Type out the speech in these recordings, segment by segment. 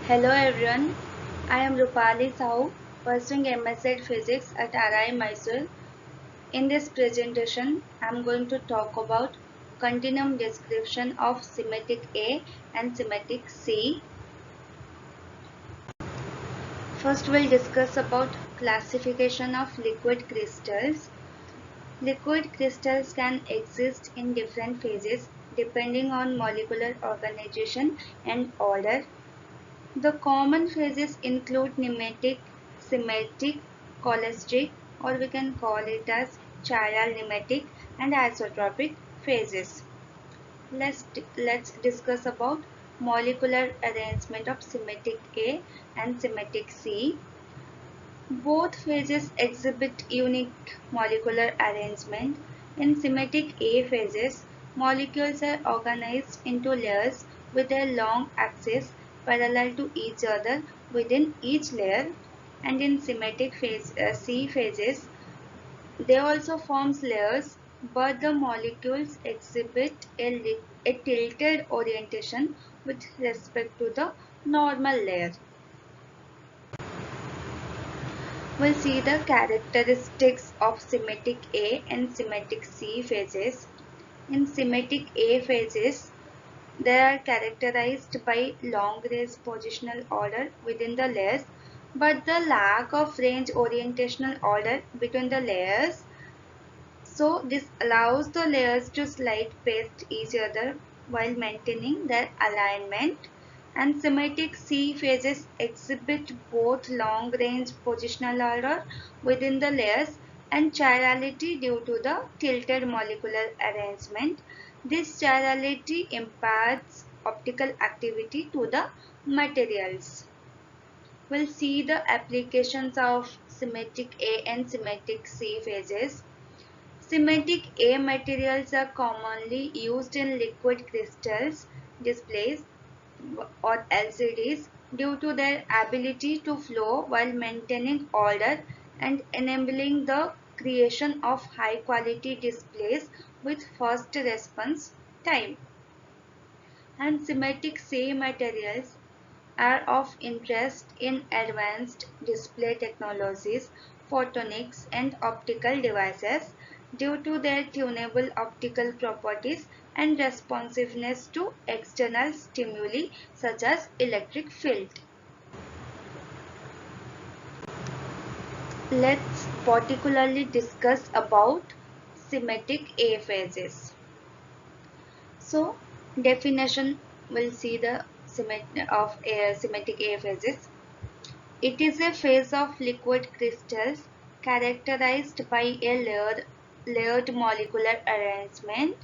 Hello everyone, I am Rupali Sahu, pursuing MSc Physics at RI Mysore. In this presentation, I am going to talk about continuum description of Smectic A and Smectic C. First, we'll discuss about classification of liquid crystals. Liquid crystals can exist in different phases depending on molecular organization and order. The common phases include nematic, symmetric, cholesteric, or we can call it as chiral nematic and isotropic phases. Let's discuss about molecular arrangement of symmetric A and symmetric C. Both phases exhibit unique molecular arrangement. In symmetric A phases, molecules are organized into layers with their long axes parallel to each other within each layer, and in symmetric C phases, they also form layers, but the molecules exhibit a tilted orientation with respect to the normal layer. We'll see the characteristics of symmetric A and symmetric C phases. In symmetric A phases, they are characterized by long-range positional order within the layers, but the lack of range orientational order between the layers. So this allows the layers to slide past each other while maintaining their alignment. And symmetric C phases exhibit both long-range positional order within the layers and chirality due to the tilted molecular arrangement. This chirality imparts optical activity to the materials. We'll see the applications of symmetric A and symmetric C phases. Symmetric A materials are commonly used in liquid crystals displays or LCDs due to their ability to flow while maintaining order and enabling the creation of high quality displays with fast response time. And symmetric C materials are of interest in advanced display technologies, photonics, and optical devices due to their tunable optical properties and responsiveness to external stimuli such as electric field. Let's particularly discuss about symmetric A phases. So, definition, will see the symmetric A phases. It is a phase of liquid crystals characterized by a layered molecular arrangement,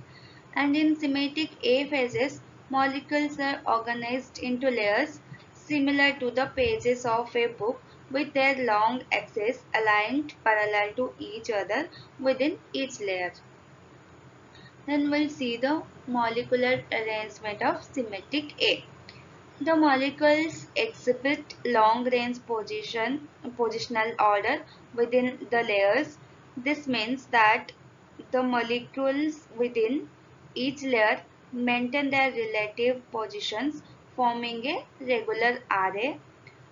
and in symmetric A phases, molecules are organized into layers similar to the pages of a book with their long axes aligned parallel to each other within each layer. Then we'll see the molecular arrangement of symmetric A. The molecules exhibit long-range positional order within the layers. This means that the molecules within each layer maintain their relative positions, forming a regular array.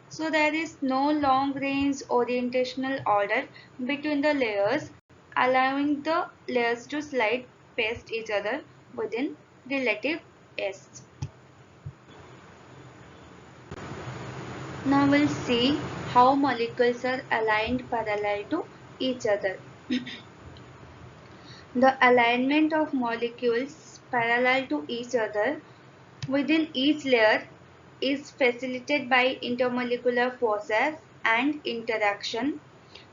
So there is no long-range orientational order between the layers, allowing the layers to slide past each other within relative S. Now we'll see how molecules are aligned parallel to each other. The alignment of molecules parallel to each other within each layer is facilitated by intermolecular forces and interaction.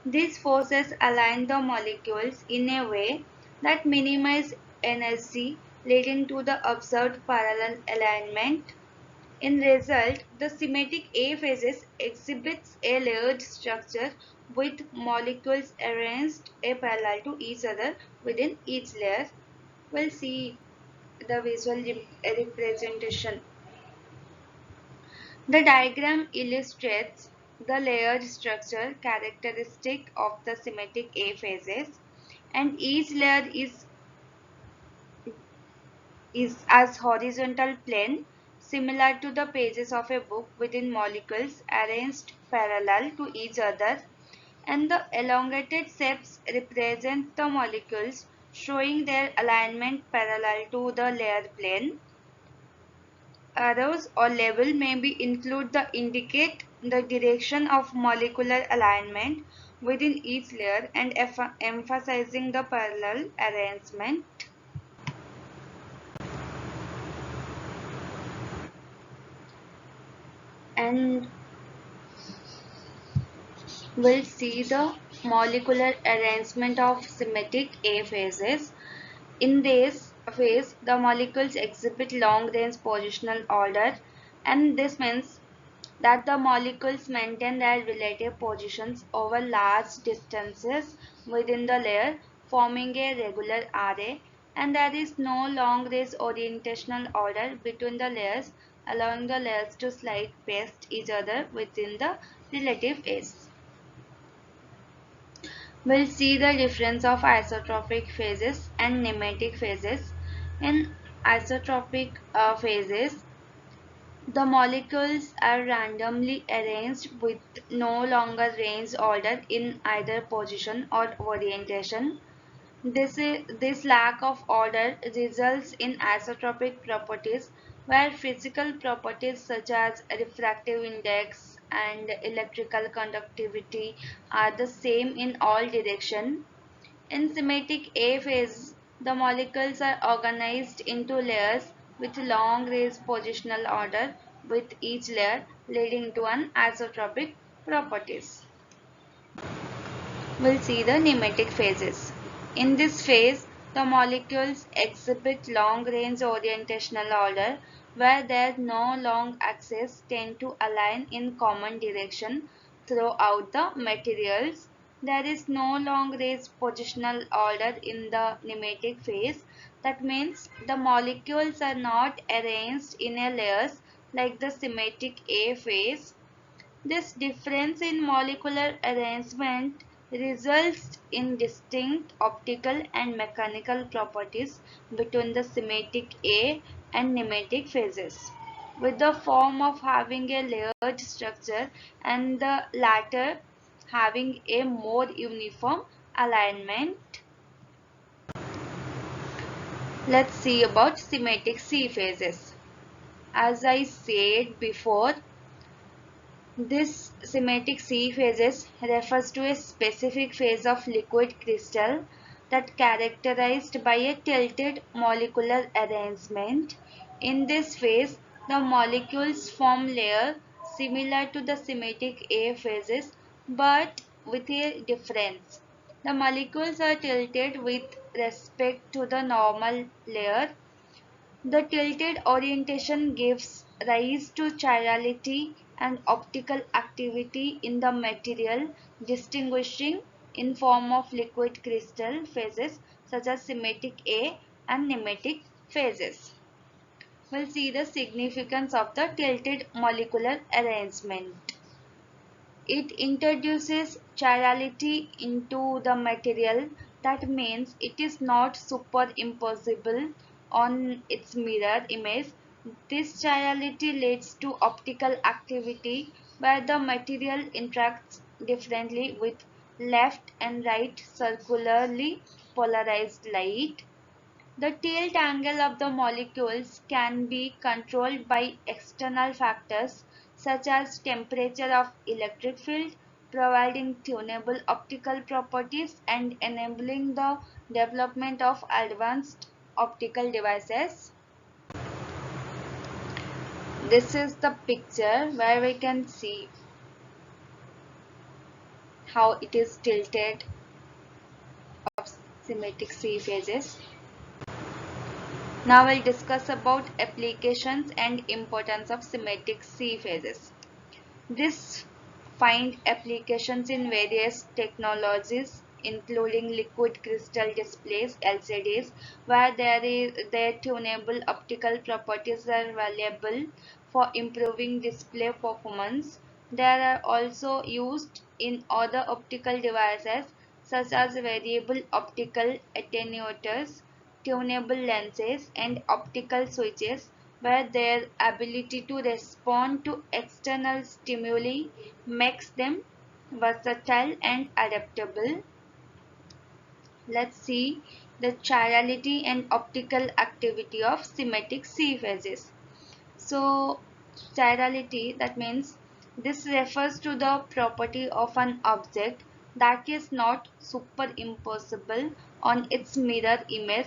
These forces align the molecules in a way that minimize energy, leading to the observed parallel alignment. In result, the symmetric A phases exhibits a layered structure with molecules arranged parallel to each other within each layer. We'll see the visual representation. The diagram illustrates the layered structure characteristic of the symmetric A phases, and each layer is as horizontal plane similar to the pages of a book within molecules arranged parallel to each other, and the elongated shapes represent the molecules showing their alignment parallel to the layer plane. Arrows or label may be include the indicate the direction of molecular alignment within each layer and emphasizing the parallel arrangement. And we'll see the molecular arrangement of symmetric A phases. In this phase, the molecules exhibit long-range positional order, and this means that the molecules maintain their relative positions over large distances within the layer, forming a regular array, and there is no long-range orientational order between the layers, allowing the layers to slide past each other within the relative edge. We'll see the difference of isotropic phases and nematic phases. In isotropic phases, the molecules are randomly arranged with no longer range order in either position or orientation. This lack of order results in isotropic properties where physical properties such as refractive index and electrical conductivity are the same in all directions. In symmetric A phase, the molecules are organized into layers with long-range positional order, with each layer leading to an isotropic properties. We'll see the nematic phases. In this phase, the molecules exhibit long-range orientational order where their no long axes tend to align in common direction throughout the materials. There is no long-range positional order in the nematic phase. That means the molecules are not arranged in a layers like the symmetric A phase. This difference in molecular arrangement results in distinct optical and mechanical properties between the symmetric A and nematic phases, with the form of having a layered structure and the latter having a more uniform alignment. Let's see about symmetric C phases. As I said before, this symmetric C phases refers to a specific phase of liquid crystal that characterized by a tilted molecular arrangement. In this phase, the molecules form layer similar to the symmetric A phases but with a difference. The molecules are tilted with respect to the normal layer. The tilted orientation gives rise to chirality and optical activity in the material, distinguishing in form of liquid crystal phases such as symmetric A and nematic phases. We'll see the significance of the tilted molecular arrangement. It introduces chirality into the material. That means it is not superimposable on its mirror image. This chirality leads to optical activity where the material interacts differently with left and right circularly polarized light. The tilt angle of the molecules can be controlled by external factors such as temperature of electric field, providing tunable optical properties and enabling the development of advanced optical devices. This is the picture where we can see how it is tilted of symmetric C phases. Now we'll discuss about applications and importance of symmetric C phases. This find applications in various technologies including liquid crystal displays LCDs where their tunable optical properties are valuable for improving display performance. They are also used in other optical devices such as variable optical attenuators, tunable lenses and optical switches where their ability to respond to external stimuli makes them versatile and adaptable. Let's see the chirality and optical activity of symmetric C phases. So, chirality, that means this refers to the property of an object that is not superimposable on its mirror image.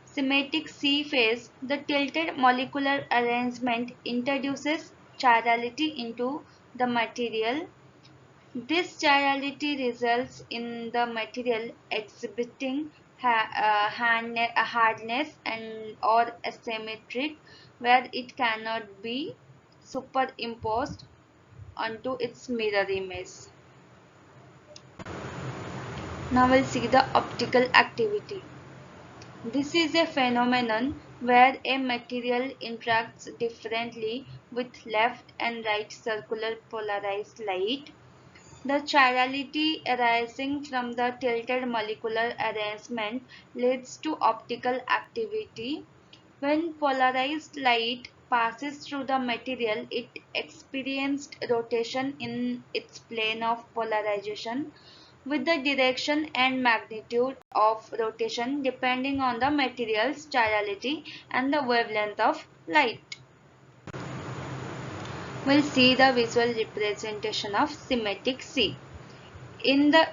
Symmetric C phase, the tilted molecular arrangement introduces chirality into the material. This chirality results in the material exhibiting hardness and or asymmetric where it cannot be superimposed onto its mirror image. Now we'll see the optical activity. This is a phenomenon where a material interacts differently with left and right circular polarized light. The chirality arising from the tilted molecular arrangement leads to optical activity. When polarized light passes through the material, it experiences rotation in its plane of polarization, with the direction and magnitude of rotation depending on the material's chirality and the wavelength of light. We'll see the visual representation of symmetric C. In the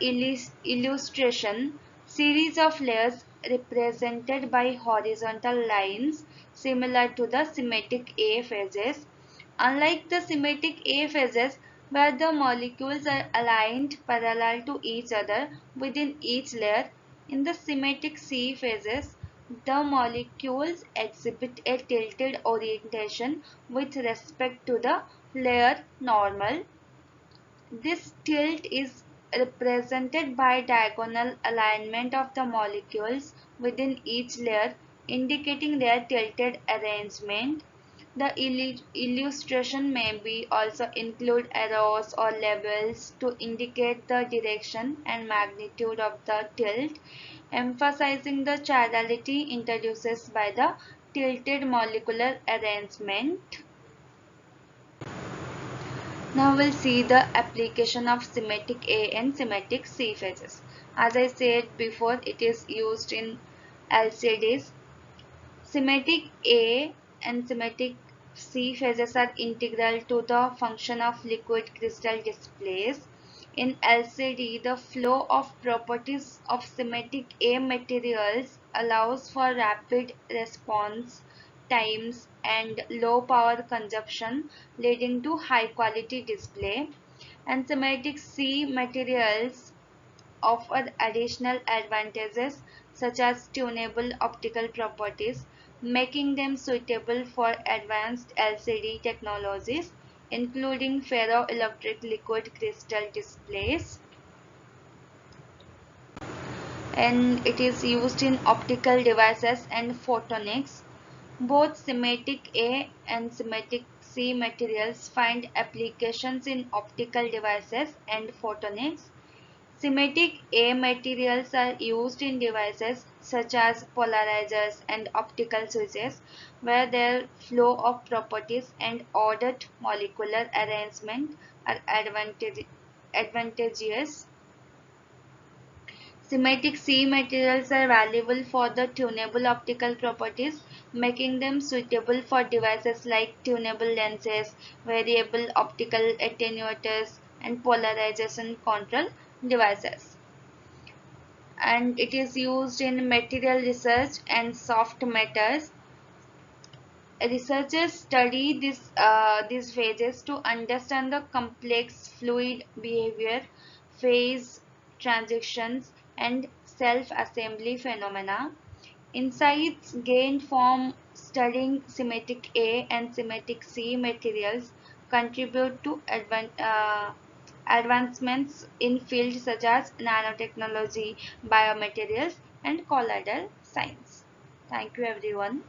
illustration, series of layers represented by horizontal lines similar to the symmetric A phases. Unlike the symmetric A phases, where the molecules are aligned parallel to each other within each layer, in the symmetric C phases, the molecules exhibit a tilted orientation with respect to the layer normal. This tilt is represented by diagonal alignment of the molecules within each layer, indicating their tilted arrangement. The illustration may be also include arrows or labels to indicate the direction and magnitude of the tilt, emphasizing the chirality introduced by the tilted molecular arrangement. Now we'll see the application of symmetric A and symmetric C phases. As I said before, it is used in LCDs. Symmetric A and symmetric C phases are integral to the function of liquid crystal displays. In LCD, the flow of properties of symmetric A materials allows for rapid response times and low power consumption, leading to high quality display. And symmetric C materials offer additional advantages such as tunable optical properties, making them suitable for advanced LCD technologies, including ferroelectric liquid crystal displays. And it is used in optical devices and photonics. Both symmetric A and symmetric C materials find applications in optical devices and photonics. Symmetric A materials are used in devices such as polarizers and optical switches, where their flow of properties and ordered molecular arrangement are advantageous. Symmetric C materials are valuable for the tunable optical properties, making them suitable for devices like tunable lenses, variable optical attenuators, and polarization control devices. And it is used in material research and soft matters. Researchers study these phases to understand the complex fluid behavior, phase transitions, and self-assembly phenomena. Insights gained from studying symmetric A and symmetric C materials contribute to advancements in fields such as nanotechnology, biomaterials, and colloidal science. Thank you, everyone.